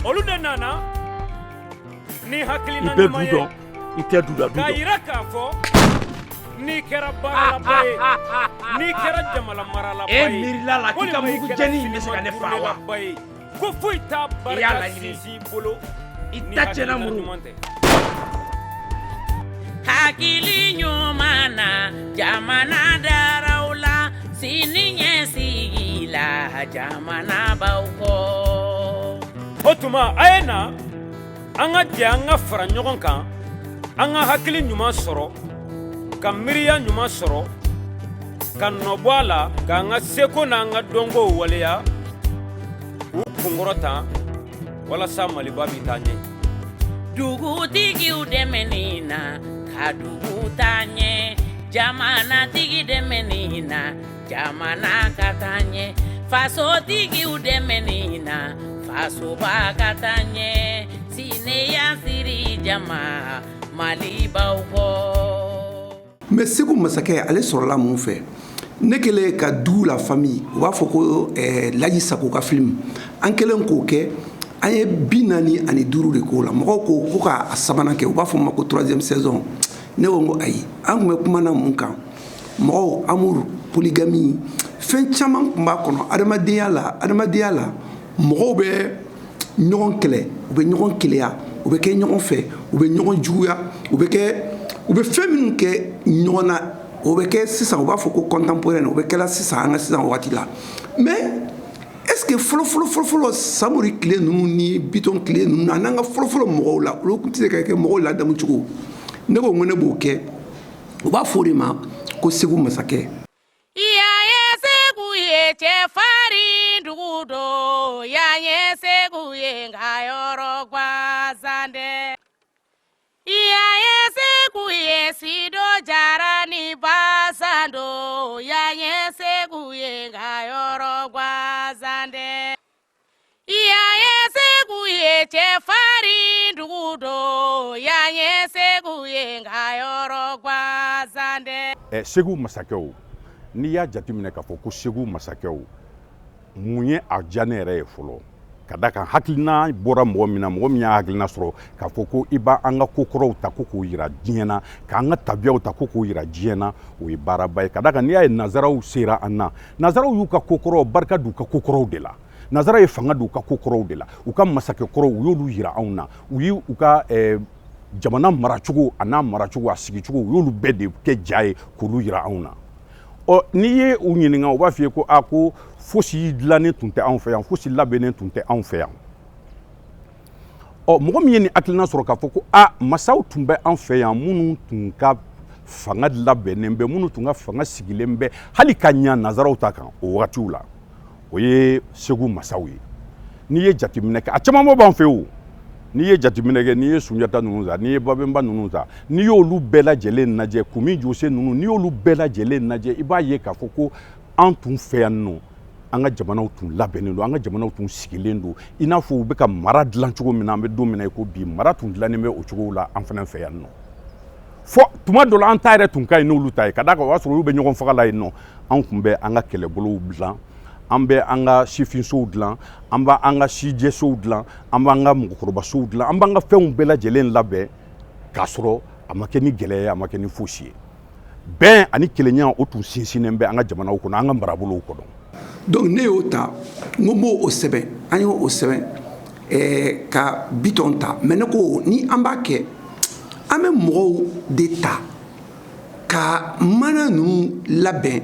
olu de nana ni hakilina ɲuman ye i tɛ du dɔn k'a yira k'a fɔ n'i kɛra baaralaba ye n'i kɛra jamana maralaba ye miirila la k'i ka mugu jɛni in bɛ se ka ne faga wa ko foyi t'a barika sinsin bolo i ta cɛna muru hakili ɲuman na jamana daraw la sini ɲɛsigi la jamana baw kɔ o tuma a ye na an ka jɛ an ka fara ɲɔgɔn kan an ka hakili ɲuman sɔrɔ ka miiriya ɲuman sɔrɔ ka nɔbɔ a la k'an ka seko n'an ka dɔnkow waleya k'u kunkɔrɔta walasa maliba bɛ taa ɲɛ dugutigiw dɛmɛni na ka dugu taa ɲɛ jamanatigi dɛmɛni na jamana ka taa ɲɛ fasotigiw dɛmɛni na fasoba ka taa ɲɛ sineya siri jama malibaw kɔ. mais Segu masakɛ ale sɔrɔla mun fɛ ne kɛlen ka du la famille u b'a fɔ ko Laji Sako ka film an kɛlen k'o kɛ an ye 45 de k'o la mɔgɔw ko k'a sabanan kɛ u b'a fɔ ma ko 3e saison ne ko n ko ayi an tun bɛ kumana mun kan mɔgɔw amour polygamie fɛn caman tun b'a kɔnɔ adamadenya la mɔgɔw bɛ ɲɔgɔn kɛlɛ u bɛ ɲɔgɔn keleya u bɛ kɛ ɲɔgɔn fɛ u bɛ ɲɔgɔn juguya u bɛ fɛn minnu kɛ ɲɔgɔn na o bɛ kɛ sisan u b'a fɔ ko contemporain o bɛ kɛla sisan an ka sisan waati la mais est-ce que fɔlɔ Samori tile ninnu ni Biton tile ninnu a n'an ka fɔlɔ mɔgɔw la olu tun tɛ se ka kɛ mɔgɔw ladamu cogo ne ko ne b'o kɛ u b'a fɔ o de ma ko Segu masakɛ. Y'a ye Segu ye cɛfarin dugu don y'a ye Segu ye nka yɔrɔ gansan dɛ. Y'a ye Segu ye Sido Jara ni Basan don y'a ye Segu ye nka yɔrɔ gansan dɛ. Y'a ye Segu ye cɛfarin dugu don y'a ye Segu ye nka yɔrɔ gansan dɛ. Segu masakɛw n'i y'a jateminɛ k'a fɔ ko Segu masakɛw mun ye a diya ne yɛrɛ ye fɔlɔ ka da kan hakilina bɔra mɔgɔ min na mɔgɔ min y'a hakilina sɔrɔ k'a fɔ ko i b'a an ka kokɔrɔw ta ko k'o yira diɲɛ na k'an ka tabiyaw ta ko k'o yira diɲɛ na o ye baaraba ye ka da kan n'i y'a ye nazaraw sera an na nazaraw y'u ka kokɔrɔw barika d'u ka kokɔrɔw de la nazara ye fanga d'u ka kokɔrɔw de la u ka masakɛkɔrɔw u y'olu yira anw na u y'u ka jamana maracogo a n'a maracogo a sigicogo u y'olu bɛɛ de kɛ ja ye k'olu yira anw na n'i ye u ɲininka u b'a f'i ye ko ko fosi dilannen tun tɛ anw fɛ yan fosi labɛnnen tun tɛ anw fɛ yan mɔgɔ min ye nin hakilina sɔrɔ k'a fɔ ko masaw tun bɛ an fɛ yan minnu tun ka fanga labɛnnen bɛ minnu tun ka fanga sigilen bɛ hali ka ɲa nazaraw ta kan o wagatiw la o ye Segu masaw ye n'i ye jateminɛ kɛ a camanba b'an fɛ o n'i ye jateminɛ kɛ n'i ye Sunjata ninnu ta n'i ye Babemba ninnu ta n'i y'olu bɛɛ lajɛlen lajɛ Kumi Jose ninnu n'i y'olu bɛɛ lajɛlen lajɛ i b'a ye k'a fɔ ko an tun fɛ yan nɔ an ka jamanaw tun labɛnnen don an ka jamanaw tun sigilen don i n'a fɔ u bɛ ka mara dilan cogo min na an bɛ don min na i ko bi mara tun dilannen bɛ o cogo la an fana fɛ yan nɔ fɔ tuma dɔ la an ta yɛrɛ tun ka ɲi n'olu ta ye ka d'a kan o y'a sɔrɔ olu bɛ ɲɔgɔn faga la yen nɔ an tun bɛ an ka kɛlɛbolow dilan an bɛ an ka sifinsow dilan an b'an ka sijɛsow dilan an b'an ka mɔgɔkɔrɔbasow dilan an b'an ka fɛnw bɛɛ lajɛlen labɛn k'a sɔrɔ a ma kɛ ni gɛlɛya ye a ma kɛ ni fosi ye bɛn ani kelenya o tun sinsinnen bɛ an ka jamanaw kɔnɔ an ka marabolow kɔnɔ. donc ne y'o ta n ko n b'o sɛbɛn an y'o sɛbɛn ka Biton ta mais ne ko ni an b'a kɛ an bɛ mɔgɔw de ta ka mana ninnu labɛn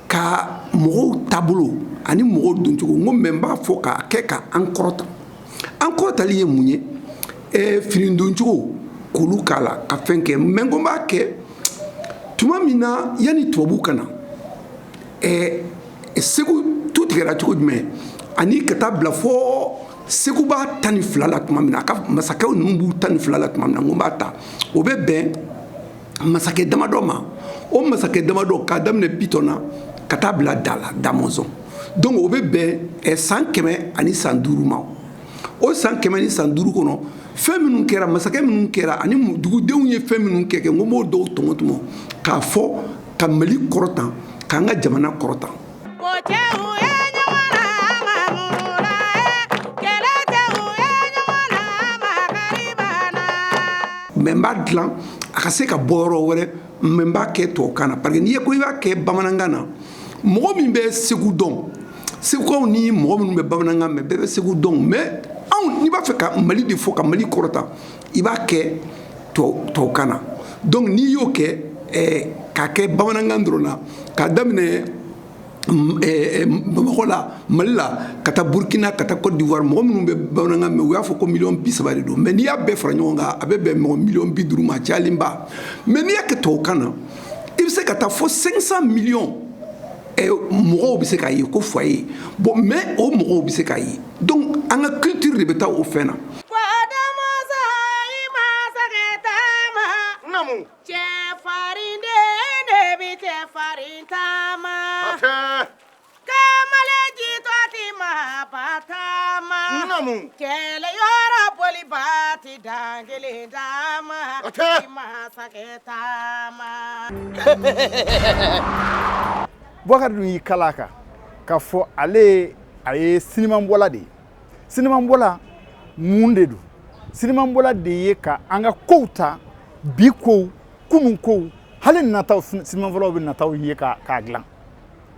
ka mɔgɔw taabolo ani mɔgɔw doncogo n ko mais n b'a fɔ k'a kɛ ka an kɔrɔta an kɔrɔtali ye mun ye fini doncogo k'olu k'a la ka fɛn kɛ mais n ko n b'a kɛ tuma min na yanni tubabu ka na Segu tu tigɛra cogo jumɛn ani ka taa bila fɔ Segu b'a 12 la tuma min na a ka masakɛw ninnu b'u 12 la tuma min na n ko n b'a ta o bɛ bɛn masakɛ damadɔ ma o masakɛ damadɔ k'a daminɛ Biton na ka taa bila Da Mɔzɔn donc o bɛ bɛn san 100 ani san 5 ma o san 100 ni san 5 kɔnɔ fɛn minnu kɛra masakɛ minnu kɛra ani dugudenw ye fɛn minnu kɛ n ko n b'o dɔw tɔmɔ k'a fɔ ka Mali kɔrɔtan k'an ka jamana kɔrɔtan. Ko cɛw ye ɲɔgɔn na an ka munu la kɛlɛ cɛw ye mɛ n b'a dilan a ka se ka bɔ yɔrɔ wɛrɛ mɛ n b'a kɛ tubabukan na parce que n'i ye ko i b'a kɛ bamanankan na mɔgɔ min bɛ segu dɔn segukaw ni mɔgɔ minnu bɛ bamanankan mɛn bɛɛ bɛ segu dɔn mɛ anw n'i b'a fɛ ka mali de fɔ ka mali kɔrɔta i b'a kɛ tubabukan na donc n'i y'o kɛ k'a kɛ bamanankan dɔrɔn na k'a daminɛ bamakɔ la mali la ka taa burkina ka taa côte d'ivoire mɔgɔ minnu bɛ bamanankan mɛn u y'a fɔ ko miliyɔn 30 de don mɛ n'i y'a bɛɛ fara ɲɔgɔn kan a bɛ bɛn mɔgɔ miliyɔn 50 ma cayalenba mɛ n'i y'a kɛ tubabukan na i bɛ se ka taa fo 500 millions mɔgɔw bɛ se k'a ye ko foyer bon mɛ o mɔgɔw bɛ se k'a ye donc an ka culture de bɛ taa o fɛn na. Kele yora boli bati dangele dama masaketama Boubacar dun y'i kala kan k'a fɔ ale a ye sinimabɔla de ye sinimabɔla mun de don sinimabɔla de ye ka an ka kow ta bi kow kunun kow hali nataw sinimafɔlaw bɛ nataw ye k'a dilan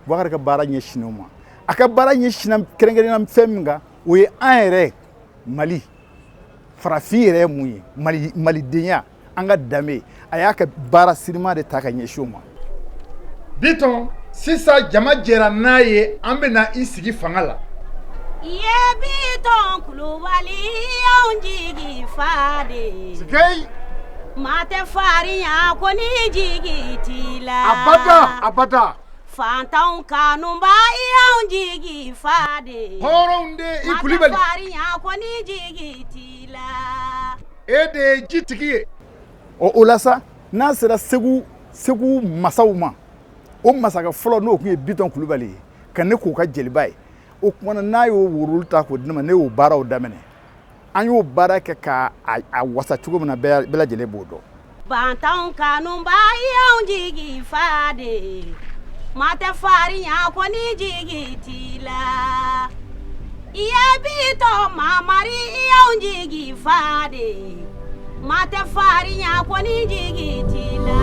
Boubacar ka baara ɲɛsinnen o ma a ka baara ɲɛsinna kɛrɛnkɛrɛnna fɛn min kan o ye an yɛrɛ Mali farafin yɛrɛ ye mun ye malidenya an ka danbe a y'a ka baara sinima de ta ka ɲɛsin o ma. Bitɔn sisan jama jɛra n'a ye an bɛna i sigi fanga la. Ye Bitɔn Kulubali y'anw jigi fa de. Sikei. Maa tɛ farinya ko ni jigi t'i la. Abada. Fantanw kanuba y'anw jigi fa de. Hɔrɔnw de i Kulibali. Maa tɛ farinya ko ni jigi t'i la. E de ye ji tigi ye. O la sa n'a sera Segu masaw ma o masakɛ fɔlɔ n'o tun ye Bitɔn Kulubali ye ka ne k'o ka jeliba ye o kumana n'a y'o worolu ta k'o di ne ma ne y'o baaraw daminɛ an y'o baara kɛ k'a wasa cogo min na bɛɛ lajɛlen b'o dɔn. Bantanw kanuba y'anw jigi fa de. Maa tɛ farinya ko ni jigi t'i la. I ye Bitɔn mamari y'anw jigi fa de. Maa tɛ farinya ko ni jigi t'i la.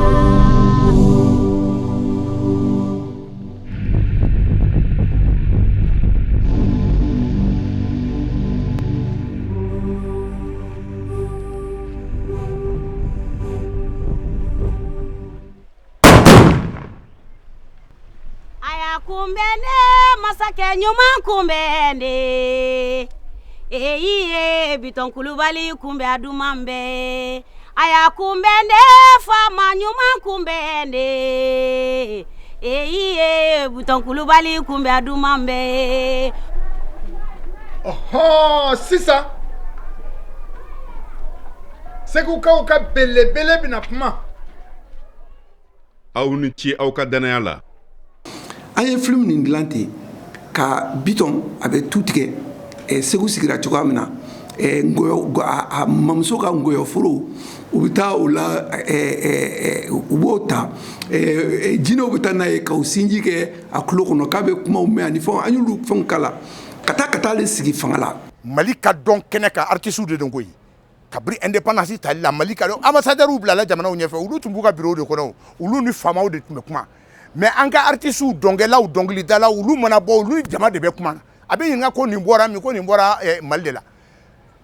Kumbende masakɛ ɲuman kunbɛnde ye Bitɔn Kulubali kunbɛ a duman bɛɛ a y'a kunbɛnde faama ɲuman kunbɛnde ye Bitɔn Kulubali kunbɛ a duman bɛɛ. Ɔhɔn sisan Segukaw ka belebele bɛna kuma. Aw ni ce aw ka danaya la. An ye film nin dilan ten ka Bitɔn a bɛ tu tigɛ Segu sigira cogoya min na a mamuso ka ngɔyɔforo u bɛ taa o la u b'o ta jinɛw bɛ taa n'a ye k'u sinji kɛ a tulo kɔnɔ k'a bɛ kumaw mɛn ani fɛnw an y'olu fɛnw kala ka taa ale sigi fanga la. Mali ka dɔn kɛnɛ kan artistes de don koyi kabiri indépendance tali la Mali ka dɔn ambassadeurs bilala jamanaw ɲɛfɛ olu tun b'u ka bureau de kɔnɔ olu ni faamaw de tun bɛ kuma. Mais an ka artistes dɔnkɛlaw dɔnkilidalaw olu mana bɔ olu ni jama de bɛ kuma na a bɛ ɲininka ko nin bɔra min ko nin bɔra Mali de la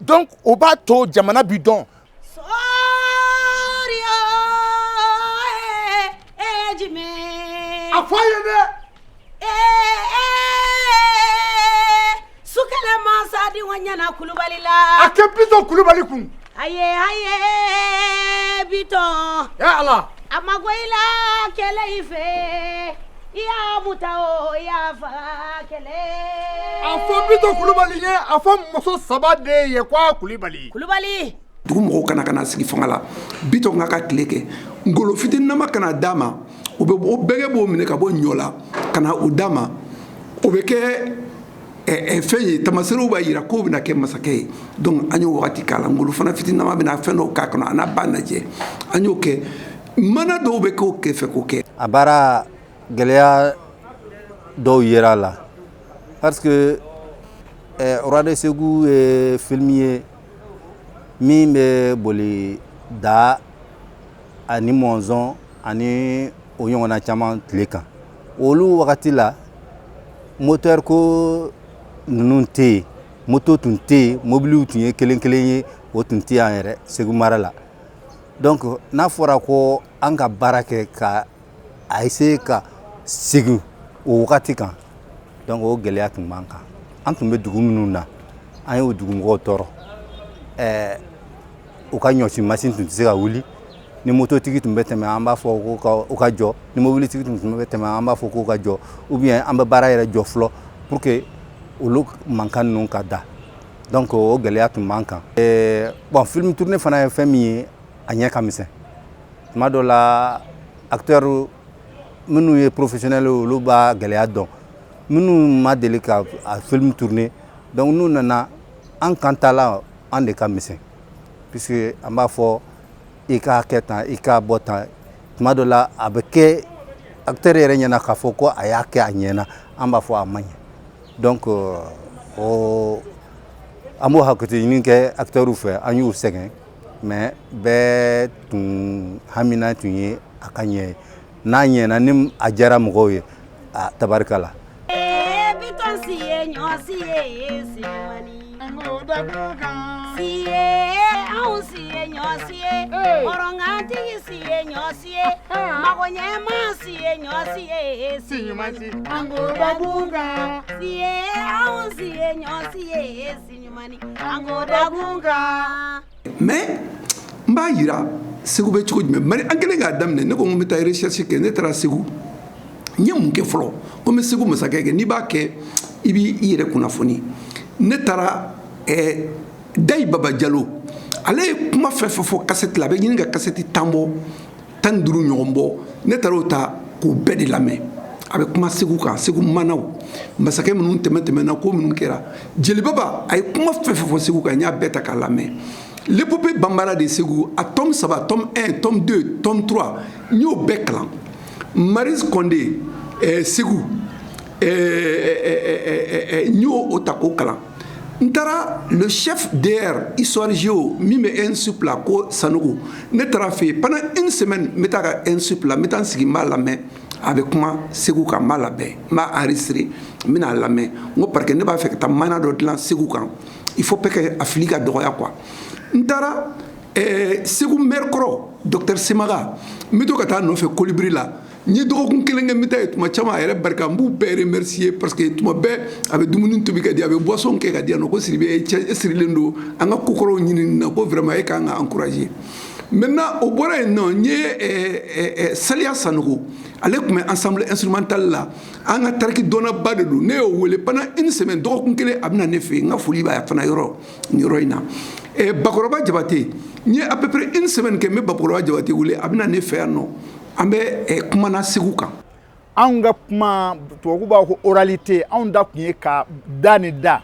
donc o b'a to jamana bi dɔn. A fɔ a ye dɛ. Sukɛlɛ mansa di wa ɲana Kulubali la. A kɛ Bitɔn Kulubali kun. Aye Bitɔn. Ya Ala. A ma ko i la kɛlɛ i fɛ i y'a muta o i y'a faga kɛlɛ. A fɔ Bitɔn Kulubali ye a fɔ muso 3 de ye ko a Kulubali. Kulubali. Dugu mɔgɔw kana sigi fanga la Bitɔn ka tile kɛ ngolo fitininama kana d'a ma o bɛɛ b'o minɛ ka bɔ ɲɔ la ka na o d'a ma o bɛ kɛ fɛn ye tamaserew b'a yira k'o bɛna kɛ masakɛ ye donc an y'o wagati k'a la ngolo fana fitininama bɛna fɛn dɔw k'a kɔnɔ a n'a ba lajɛ an y'o kɛ. Mana dɔw bɛ k'o kɛ fɛ k'o kɛ. A baara gɛlɛya dɔw yera la parce que Roi de Segu ye film ye min bɛ boli da ani mɔnzɔn ani o ɲɔgɔnna caman tile kan olu wagati la moteur ko ninnu tɛ yen moto tun tɛ yen mobiliw tun ye kelen kelen ye o tun tɛ yan yɛrɛ Segu mara la donc n'a fɔra ko an ka baara kɛ ka a essayer ka segin o wagati kan donc o gɛlɛya tun b'an kan an tun bɛ dugu minnu na an y'o dugumɔgɔw tɔɔrɔ u ka ɲɔsi machine tun tɛ se ka wuli ni mototigi tun bɛ tɛmɛ an b'a fɔ ko ka jɔ ni mobilitigi tun bɛ tɛmɛ an b'a fɔ ko ka jɔ ou bien an bɛ baara yɛrɛ jɔ fɔlɔ pour que olu mankan ninnu ka da donc o gɛlɛya tun b'an kan bon film tourné fana ye fɛn min ye a ɲɛ ka misɛn tuma dɔ la acteur minnu ye professionnel olu b'a gɛlɛya dɔn minnu ma deli ka a film tourné donc n'u nana an kan ta la an de ka misɛn puisque an b'a fɔ i k'a kɛ tan i k'a bɔ tan tuma dɔ la a bɛ kɛ acteur yɛrɛ ɲɛna k'a fɔ ko a y'a kɛ a ɲɛna an b'a fɔ a man ɲɛ donc an b'o hakilitinin kɛ acteur fɛ an y'u sɛgɛn mais bɛɛ tun hamina tun ye a ka ɲɛ n'a ɲɛna ni a diyara mɔgɔw ye a tabarika la Bitɔn si ye ɲɔ si ye Silimani si ye anw si ye ɲɔ si ye hɔrɔnkantigi si ye ɲɔ si ye magoɲɛma si ye ɲɔ si ye Silimani si ye anw si ye ɲɔ si ye Silimani mais n b'a yira Segu bɛ cogo jumɛn mari an kɛlen k'a daminɛ ne ko n bɛ taa recherche kɛ ne taara Segu n ye mun kɛ fɔlɔ ko n bɛ Segu masakɛ kɛ n'i b'a kɛ i b'i yɛrɛ kunnafoni ne taara Dayi Baba Jalo ale ye kuma fɛn fɛn fɔ cassette la a bɛ ɲini ka cassette 10 bɔ 15 ɲɔgɔn bɔ ne taara o ta k'o bɛɛ de lamɛn a bɛ kuma Segu kan Segu manaw masakɛ minnu tɛmɛna ko minnu kɛra Jeli Baba a ye kuma fɛn fɛn fɔ Segu kan n y'a bɛɛ ta k'a lamɛn l'épopée Bambara de Segu a tome 3 tome 1 tome 2 tome 3 n y'o bɛɛ kalan Maurice Condé Segu n y'o o ta k'o kalan n taara le chef DR histoire géo min bɛ INSUP la ko Sanogo ne taara fɛ yen pendant une semaine n bɛ taa ka INSUP la n bɛ taa n sigi n b'a lamɛn a bɛ kuma Segu kan n b'a labɛn n b'a enregistré n bɛna a lamɛn n ko parce que ne b'a fɛ ka taa mana dɔ dilan Segu kan il faut pas que a fili ka dɔgɔya quoi n taara Segu maire kɔrɔ docteur Semaga n bɛ to ka taa nɔfɛ Kolibiri la n ye dɔgɔkun kelen kɛ n bɛ taa yen tuma caman a yɛrɛ barika n b'u bɛɛ remercier parce que tuma bɛɛ a bɛ dumuni tobi ka di a bɛ boisson kɛ ka di yan nɔ ko Sidibe e sirilen don an ka kokɔrɔw ɲinini na ko vraiment e kan ka encourager maintenant o bɔra yen nɔ n ye Saliya Sanogo ale tun bɛ ensemble instrumental la an ka tariki dɔnnaba de don ne y'o wele pendant une semaine dɔgɔkun kelen a bɛ na ne fɛ yen n ka foli b'a fana nin yɔrɔ in na Bakɔrɔba Jabate n ye à peu près une semaine kɛ n bɛ Bakɔrɔba Jabate wele a bɛ na ne fɛ yan nɔ an bɛ kumana Segu kan anw ka kuma tubabu b'a ko oralité anw da tun ye ka da ni da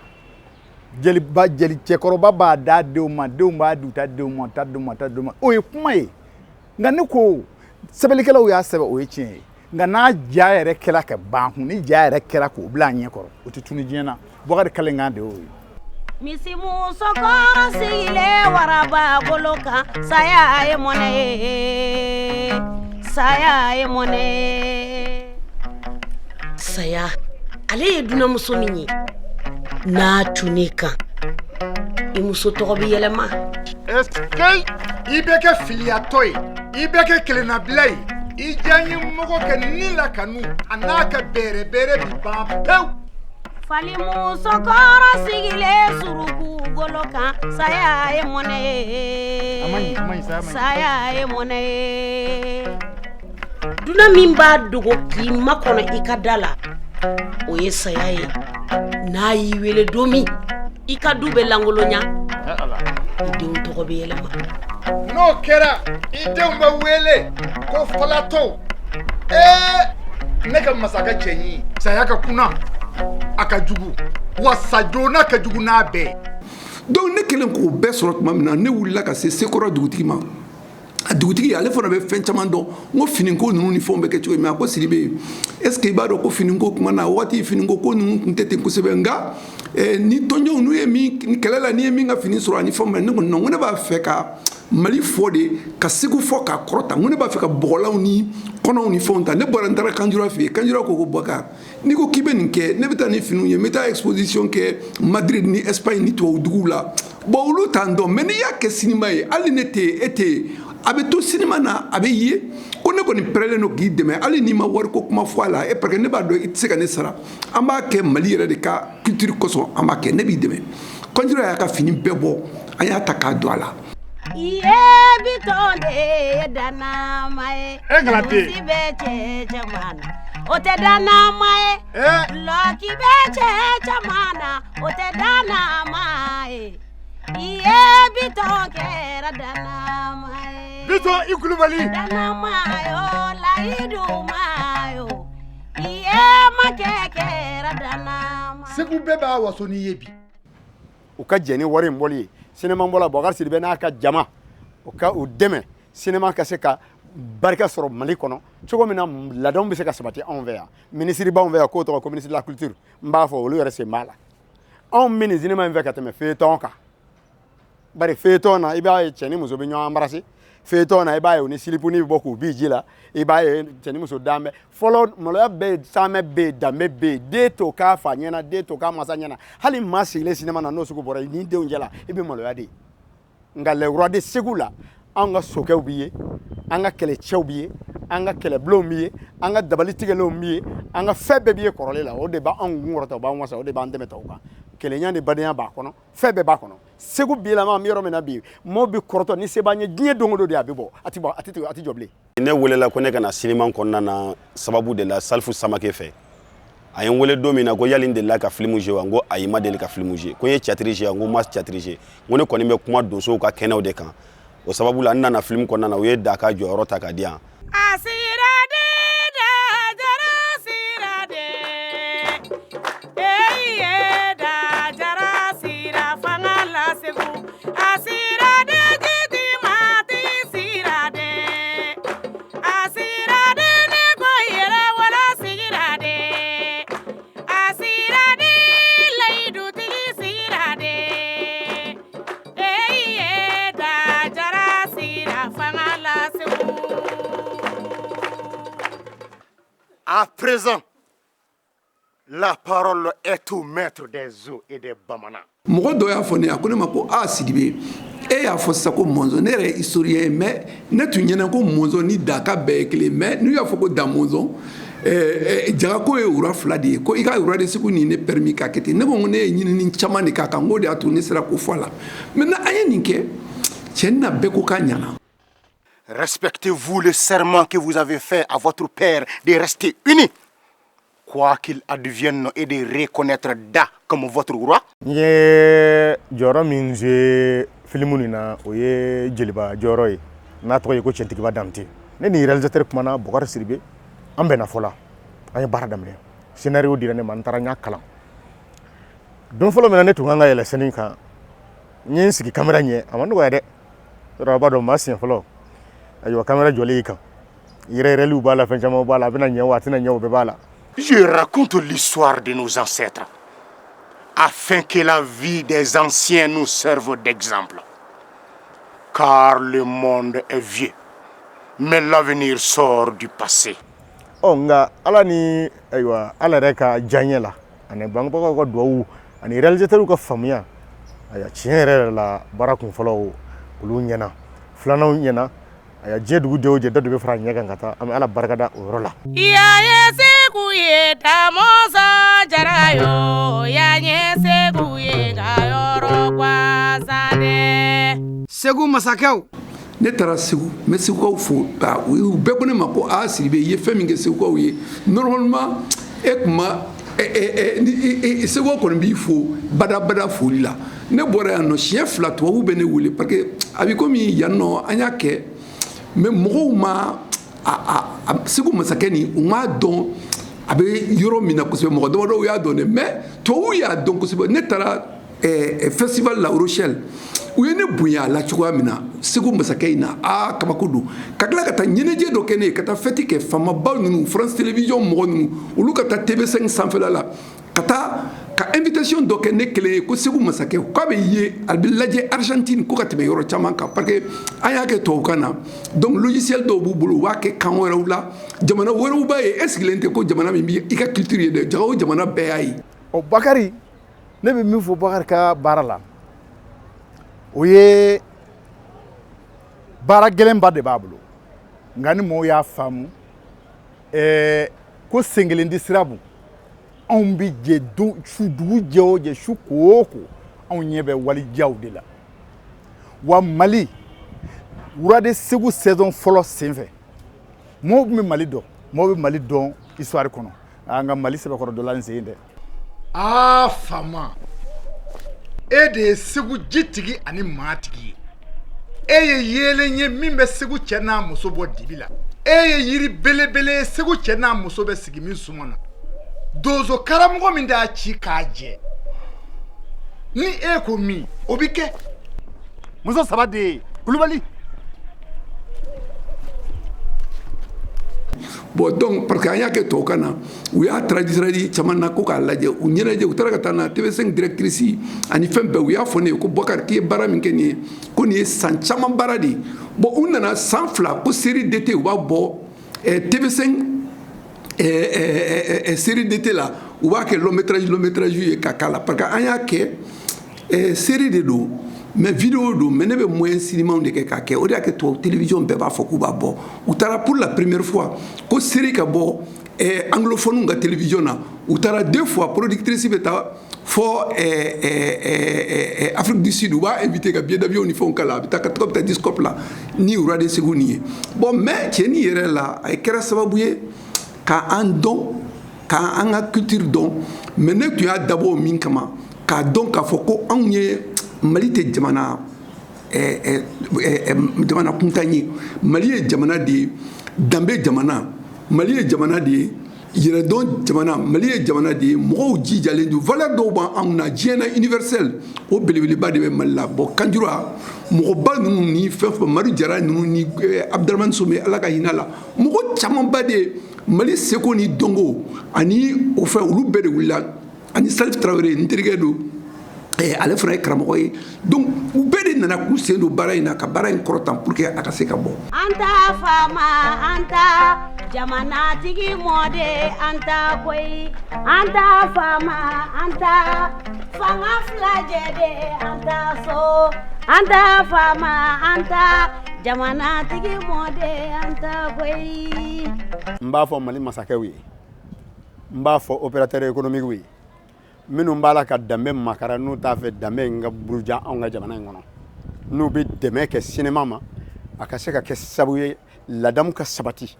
cɛkɔrɔba b'a da denw ma denw b'a di u ta denw ma ta denw ma o ye kuma ye nka ne ko sɛbɛnnikɛlaw y'a sɛbɛn o ye tiɲɛ ye nka n'a ja yɛrɛ kɛra ka ban kun ni ja yɛrɛ kɛra k'o bila a ɲɛ kɔrɔ o tɛ tunu diɲɛ na Bukari Kalenkan de y'o ye misimuso kɔrɔ sigilen waraba bolo kan saya ye mɔnɛ ye saya ye mɔnɛ saya ale ye dunamuso min ye n'a tun'i kan i muso tɔgɔ bɛ yɛlɛma est-ce que i bɛ kɛ filiyatɔ ye i bɛ kɛ kelennabila ye i diyaɲemɔgɔ kɛ ni la kanu a n'a ka bɛrɛbɛrɛ bi ban pewu falimuso kɔrɔ sigilen suruku golo kan saya ye mɔnɛ ye saya ye mɔnɛ ye duna min b'a dogo k'i makɔnɔ i ka da la o ye saya ye n'a y'i wele don min i ka du bɛ langoloɲa i denw tɔgɔ bɛ yɛlɛma n'o kɛra i denw bɛ wele ko falatɔw ne ka masakɛ cɛɲi saya ka kunna a ka jugu wa sajona ka jugu n'a bɛɛ donc ne kelen k'o bɛɛ sɔrɔ tuma min na ne wulila ka se Sekɔrɔ dugutigi ma a dugutigi ale fana bɛ fɛn caman dɔn n ko finiko ninnu ni fɛnw bɛ kɛ cogo min a ko Sidibe est-ce que i b'a dɔn ko finiko kuma na waati finiko ko ninnu tun tɛ ten kosɛbɛ nka ni tɔnjɔnw n'u ye min kɛlɛ la n'i ye min ka fini sɔrɔ ani fɛnw ne ko non ko ne b'a fɛ ka mali fɔ de ka segu fɔ k'a kɔrɔta n ko ne b'a fɛ ka bɔgɔlaw ni kɔnɔw ni fɛnw ta ne bɔra n taara kanjura fɛ yen kanjura ko Boubacar n'i ko k'i bɛ nin kɛ ne bɛ taa ni finiw ye n bɛ taa exposition kɛ Madrid ni Espagne ni tubabu duguw la bon olu t'an dɔn mais n'i y'a kɛ cinéma ye hali ne tɛ yen e tɛ yen a bɛ to cinéma na a bɛ ye ko ne kɔni pɛrɛlen don k'i dɛmɛ hali n'i ma wari ko kuma fɔ a la e parce que ne b'a dɔn i tɛ se ka ne sara an b'a kɛ Mali yɛrɛ de ka culture kosɔn an b'a kɛ ne b'i dɛmɛ kanjura y'a ka fini bɛɛ bɔ an y'a ta k'a don a la. Iye biton de dana mae si beche chamana ote dana mae loki beche chamana ote dana mae iye biton kera dana mae biton ikulubali dana mae o la idu mae o iye makekera dana mae segu beba wasoni yebi u ka jeni wari mboli cinéma bola Boubacar Sidibé n'a ka jama o ka u dɛmɛ cinéma ka se ka barika sɔrɔ Mali kɔnɔ cogo min na ladon bɛ se ka sabati anw fɛ yan ministre b'anw fɛ yan k'o tɔgɔ ko ministre de la culture n b'a fɔ olu yɛrɛ sen b'a la anw bɛ nin cinéma in fɛ ka tɛmɛ feuilleton kan bari feuilleton na i b'a ye cɛ ni muso bɛ ɲɔgɔn embrasser feuilleton na i b'a ye u ni silipuni bɛ bɔ k'u bin ji la i b'a ye cɛ ni muso danbɛ fɔlɔ maloya bɛ yen sanmɛ bɛ yen danbɛ bɛ yen den to k'a fa ɲɛna den to k'a masa ɲɛna hali maa sigilen cinéma na n'o sugu bɔra ni denw cɛla i bɛ maloya de nka le roi de Segu la an ka sokɛw b'i ye an ka kɛlɛcɛw b'i ye an ka kɛlɛbulonw b'i ye an ka dabali tigɛlenw b'i ye an ka fɛn bɛɛ b'i ye kɔrɔlen la o de b'an kun kɔrɔta o b'an wasa o de b'an dɛmɛ ta o kan kɛlɛya ni badenya b'a kɔnɔ fɛn bɛɛ b'a kɔnɔ Segu bi la an bɛ yɔrɔ min na bi maaw bɛ kɔrɔtɔ ni se b'an ye diɲɛ don o don de a bɛ bɔ a tɛ jɔ bilen. ne welela ko ne ka na cinéma kɔnɔna na sababu de la Salifu Samake fɛ a ye n wele don min na ko yali n delila ka film jouer wa n ko ayi ma deli ka film jouer ko n ye théâtre jouer n ko ma théâtre jouer n ko ne kɔni bɛ kuma donsow ka kɛnɛw de kan o sababu la n nana film kɔnɔna na u ye da ka jɔyɔrɔ ta ka di yan. À présent, la parole est au maître des eaux et des Bamana. mɔgɔ dɔ y'a fɔ ne a ko ne ma ko Sidibé e y'a fɔ sisan ko Monzon ne yɛrɛ ye historien ye mais ne tun ɲɛna ko Monzon ni Daka bɛɛ ye kelen mais n'u y'a fɔ ko Da Monzon Jagako ye wura fila de ye ko i ka wura de Segu ni ne permis k'a kɛ ten ne ko ne ye ɲinini caman de k'a kan n k'o de y'a to ne sera k'o fɔ a la maintenant an ye nin kɛ cɛ na bɛɛ ko k'a ɲana. Respectez-vous le serment que vous avez fait à votre père de rester unis, quoi qu'il advienne, et de reconnaître Da comme votre roi. Ye jɔyɔrɔ min joué film nin na o ye jeliba jɔyɔrɔ ye n'a tɔgɔ ye ko Cɛntigiba Damte ne ni réalisateur kumana Boubacar Sidibé an bɛnna fɔ la an ye baara daminɛ scénario dira ne ma n taara n y'a kalan don fɔlɔ min na ne tun kan ka yɛlɛ scène kan n ye n sigi caméra ɲɛ a ma nɔgɔya dɛ yɔrɔ a b'a dɔn maa siɲɛ fɔlɔ ayiwa caméra jɔlen i kan yɛrɛyɛrɛliw b'a la fɛn caman b'a la a bɛna ɲɛ wa a tɛna ɲɛ o bɛɛ b'a la. Je raconte l'histoire de nos ancêtres afin que la vie des anciens nous serve d'exemple. Car le monde est vieux, mais l'avenir sort du passé. Nka ala ni ayiwa ala yɛrɛ ka diyaɲɛ la ani bangebagaw ka duwawu ani réalisateurs ka faamuya ayiwa tiɲɛ yɛrɛ la baara kun fɔlɔ olu ɲɛna filananw ɲɛna aya diɲɛ dugu jɛ o jɛ dɔ de bɛ fara ɲɛ kan ka taa an bɛ ala barikada o yɔrɔ la. Ya ye Segu ye Damɔzɔn jara yo ya ye Segu ye nka yɔrɔ gansan dɛ. Segu masakɛw ne taara Segu n bɛ Segukaw fo u bɛɛ ko ne ma ko Sidibé i ye fɛn min kɛ Segukaw ye normalement e tun ma Segukaw kɔni b'i fo badabada foli la ne bɔra yan nɔ siɲɛ fila tubabuw bɛ ne wele parce que a bɛ komi yan nɔ an y'a kɛ mais mɔgɔw ma Segu masakɛ nin u m'a dɔn a bɛ yɔrɔ min na kosɛbɛ mɔgɔ damadɔw y'a dɔn dɛ mais tubabuw y'a dɔn kosɛbɛ ne taara festival La Rochelle u ye ne bonya a la cogoya min na Segu masakɛ in na kabako don ka tila ka taa ɲɛnajɛ dɔ kɛ ne ye ka taa fɛti kɛ faamaba ninnu France Télévision mɔgɔ ninnu olu ka taa TV5 sanfɛla la ka ka invitation dɔ kɛ ne kelen ye ko Segu masakɛ k'a bɛ ye a bɛ lajɛ Argentine ko ka tɛmɛ yɔrɔ caman kan parce que an y'a kɛ tubabukan na donc logiciel dɔw b'u bolo u b'a kɛ kan wɛrɛw la jamana wɛrɛw b'a ye e sigilen tɛ ko jamana min b'i ka culture ye dɛ jago jamana bɛɛ y'a ye. ɔ Bakari ne bɛ min fɔ Bakari ka baara la o ye baara gɛlɛnba de b'a bolo nka ni mɔgɔw y'a faamu ko sen kelen di sira bon anw bi jɛ su dugu jɛ o jɛ su ko o ko anw ɲɛ bɛ walijaw de la wa Mali Wurade Segu saison fɔlɔ senfɛ mɔgɔw bɛ Mali dɔn mɔgɔw bɛ Mali dɔn histoire kɔnɔ an ka Mali sɛbɛkɔrɔdɔla in sen dɛ. Fama e de ye Segu jitigi ani maatigi ye e ye yeelen ye min bɛ Segu cɛ n'a muso bɔ dibi la e ye yiri belebele ye Segu cɛ n'a muso bɛ sigi min suma na dozo karamɔgɔ min d'a ci k'a jɛ ni e ko min o bi kɛ muso saba de ye Kulubali. Bon donc parce que an y'a kɛ tubabukan na u y'a traduit caman na ko k'a lajɛ u ɲɛnajɛ u taara ka taa na TV5 directrice ani fɛn bɛɛ u y'a fɔ ne ye ko Bokar k'i ye baara min kɛ nin ye ko nin ye san caman baara de ye bon u nana san 2 ko série d'été u b'a bɔ TV5 série d'été la u b'a kɛ long métrage ye ka k'a la parce que an y'a kɛ série de don mais vidéo do mais ne bɛ moyen cinéma de kɛ k'a kɛ o de y'a kɛ tubabu télévision bɛɛ b'a fɔ k'u b'a bɔ u taara pour la première fois ko série ka bɔ anglophone ka télévision na u taara 2 fois productrice bɛ taa fɔ Afrique du Sud u b'a invité ka billet d'avion ni fɛnw kala a bɛ taa ka taga bɛ taa Discope la ni Wurade Segu nin ye bon mais cɛnni yɛrɛ la a kɛra sababu ye ka an dɔn ka an ka culture dɔn mais ne tun y'a dabɔ min kama k'a dɔn k'a fɔ ko anw ye Mali tɛ jamana kuntan ye Mali ye jamana de ye danbe jamana Mali ye jamana de ye yɛrɛdɔn jamana Mali ye jamana de ye mɔgɔw jijalen don valeur dɔw b'anw na diɲɛ na universel o belebeleba de bɛ Mali la bon Kanjura mɔgɔba ninnu ni fɛn fɛn Madu Jara ninnu ni Abdraman Some Ala ka hinɛ la mɔgɔ camanba de Mali seko ni dɔnko ani o fɛn olu bɛɛ de wulila ani Salif Traoré n terikɛ don ale fana ye karamɔgɔ ye donc u bɛɛ de nana k'u sen don baara in na ka baara in kɔrɔtan pour que a ka se ka bɔ. An t'a fama an t'a jamanatigi mɔden an t'a koyi an t'a fama an t'a fanga fila jɛden an t'a so an t'a fama an t'a jamanatigi mɔden an t'a koyi. N b'a fɔ Mali masakɛw ye n b'a fɔ opérateur économique ye minnu b'a la ka danbe makara n'u t'a fɛ danbe in ka buruja anw ka jamana in kɔnɔ n'u bɛ dɛmɛ kɛ cinéma ma a ka se ka kɛ sababu ye ladamu ka sabati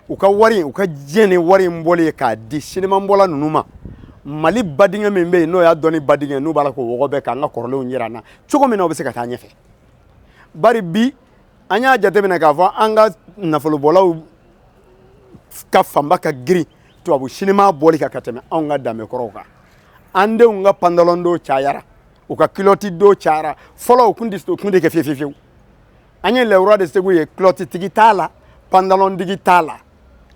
u ka wari u ka diɲɛ ni wari in bɔli ye k'a di cinéma bɔla ninnu ma Mali badingɛ min bɛ yen n'o y'a dɔnni badingɛ n'u b'a la k'o wɔgɔ bɛɛ k'an ka kɔrɔlenw jira an na cogo min na o bɛ se ka taa ɲɛfɛ bari bi an y'a jateminɛ k'a fɔ an ka nafolobɔlaw ka fanba ka girin tubabu cinéma bɔli kan ka tɛmɛ anw ka danbe kɔrɔw kan an denw ka pantalon do cayara u ka culotte do cayara fɔlɔ u kun tɛ kɛ fiyewu an ye lɛwura de Segu ye culotte tigi t'a la pantalon digi t'a la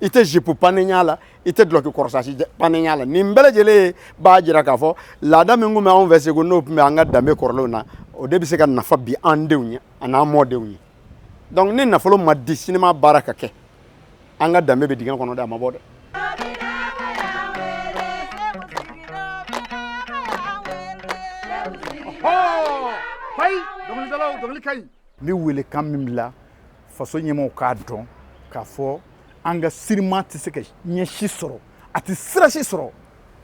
i tɛ jupe panne ɲa la i tɛ duloki kɔrɔsasi panne ɲa la nin bɛɛ lajɛlen b'a jira k'a fɔ laada min kun bɛ anw fɛ Segu n'o tun bɛ an ka danbe kɔrɔlenw na o de bɛ se ka nafa bi an denw ye a n'an mɔdenw ye donc ni nafolo ma di cinéma baara ka kɛ an ka danbe bɛ dingɛ kɔnɔ dɛ a ma bɔ dɛ. N bɛ wele kan min bila faso ɲɛmɔgɔw k'a dɔn k'a fɔ an ka sinima tɛ se ka ɲɛsi sɔrɔ a tɛ sirasi sɔrɔ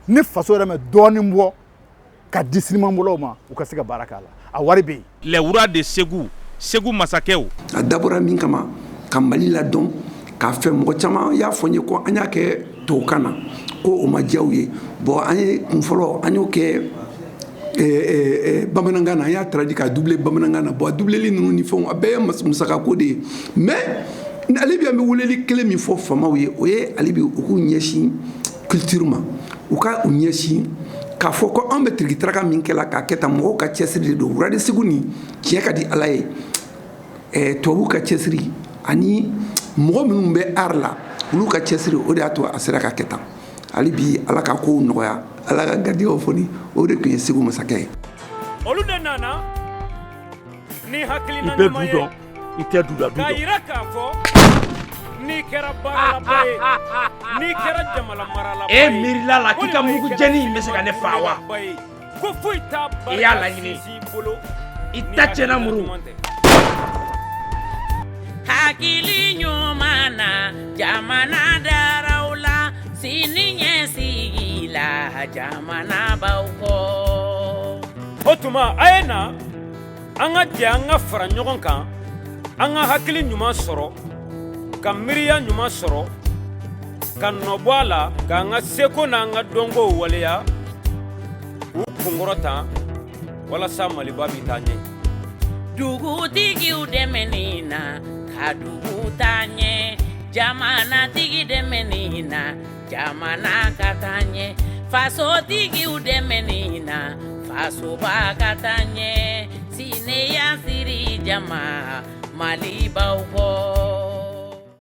ni faso yɛrɛ mɛ dɔɔnin bɔ ka di sinimabɔlaw ma u ka se ka baara k'a la a wari bɛ yen. Lɛwura de Segu Segu masakɛw. A dabɔra min kama ka Mali ladɔn k'a fɛ mɔgɔ caman y'a fɔ n ye ko an y'a kɛ tubabukan na ko o ma diya u ye bon an ye kun fɔlɔ an y'o kɛ bamanankan na an y'a traduit k'a doublé bamanankan na bon a doubleli ninnu ni fɛnw a bɛɛ ye musakako de ye mais ale bi an bɛ weleli kelen min fɔ famaw ye o ye ale bi u k'u ɲɛsin culture ma u ka u ɲɛsin k'a fɔ ko an bɛ tiriki-taraka min kɛla k'a kɛ tan mɔgɔw ka cɛsiri de don Wurade Segu nin tiɲɛ ka di Ala ye tubabuw ka cɛsiri ani mɔgɔ minnu bɛ art la olu ka cɛsiri o de y'a to a sera ka kɛ tan hali bi ala ka kow nɔgɔya ala ka garidiɲɛw foni o de tun ye segu masakɛ ye olu de nana ni hakilina i bɛ ɲuman du ye dɔn i tɛ du la du k'a dɔn yira k'a fɔ n'i kɛra baaralaba ye n'i kɛra jamana maralaba ye e miirila la k'i ka mugu jɛni in bɛ se ka ne faa wa ko foyi t'a i y'a laɲini bolo i ta tiɲɛna muru hakili ɲuman na jamana daraw la sini ɲɛsigi la jamana b'aw kɔ o tuma a ye na an ka jɛ an ka fara ɲɔgɔn kan an ka hakili ɲuman sɔrɔ ka miiriya ɲuman sɔrɔ ka nɔbɔ a la k'an ka seko n'an ka dɔnkow waleya k'u kunkɔrɔta walasa maliba bi taa ɲɛ dugutigiw dɛmɛni na ka dugu taa ɲɛ jamanatigi dɛmɛni na jamana ka taa ɲɛ fasotigiw dɛmɛni na fasoba ka taa ɲɛ sineya siri jama mali b'aw kɔ